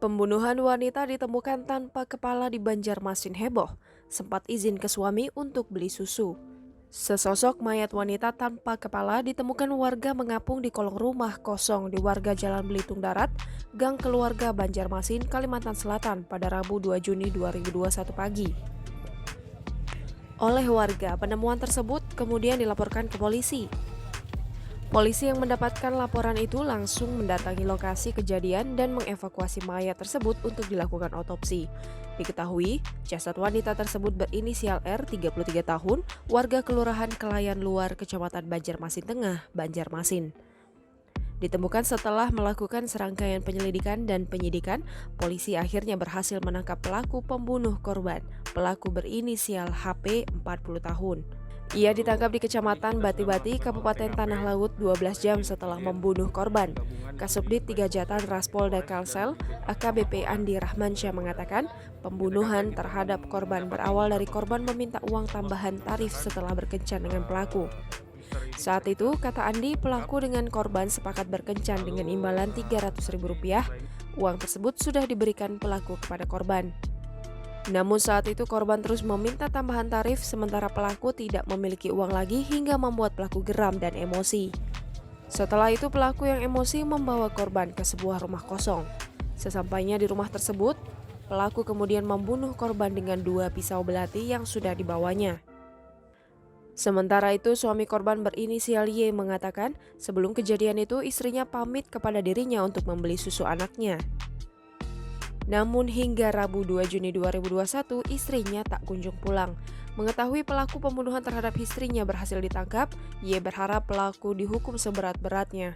Pembunuhan wanita ditemukan tanpa kepala di Banjarmasin heboh, sempat izin ke suami untuk beli susu. Sesosok mayat wanita tanpa kepala ditemukan warga mengapung di kolong rumah kosong di warga Jalan Belitung Darat, Gang Keluarga Banjarmasin, Kalimantan Selatan pada Rabu 2 Juni 2021 pagi. Oleh warga, penemuan tersebut kemudian dilaporkan ke polisi. Polisi yang mendapatkan laporan itu langsung mendatangi lokasi kejadian dan mengevakuasi mayat tersebut untuk dilakukan otopsi. Diketahui, jasad wanita tersebut berinisial R, 33 tahun, warga Kelurahan Kelayan Luar, Kecamatan Banjarmasin Tengah, Banjarmasin. Ditemukan setelah melakukan serangkaian penyelidikan dan penyidikan, polisi akhirnya berhasil menangkap pelaku pembunuh korban. Pelaku berinisial HP, 40 tahun. Ia ditangkap di Kecamatan Bati-Bati, Kabupaten Tanah Laut 12 jam setelah membunuh korban. Kasubdit 3 Jatan Raspolda Kalsel, AKBP Andi Rahmansyah mengatakan, pembunuhan terhadap korban berawal dari korban meminta uang tambahan tarif setelah berkencan dengan pelaku. Saat itu, kata Andi, pelaku dengan korban sepakat berkencan dengan imbalan Rp300.000. Uang tersebut sudah diberikan pelaku kepada korban. Namun saat itu korban terus meminta tambahan tarif sementara pelaku tidak memiliki uang lagi hingga membuat pelaku geram dan emosi. Setelah itu pelaku yang emosi membawa korban ke sebuah rumah kosong. Sesampainya di rumah tersebut, pelaku kemudian membunuh korban dengan 2 pisau belati yang sudah dibawanya. Sementara itu suami korban berinisial Y mengatakan sebelum kejadian itu istrinya pamit kepada dirinya untuk membeli susu anaknya. Namun hingga Rabu 2 Juni 2021, istrinya tak kunjung pulang. Mengetahui pelaku pembunuhan terhadap istrinya berhasil ditangkap, Y berharap pelaku dihukum seberat-beratnya.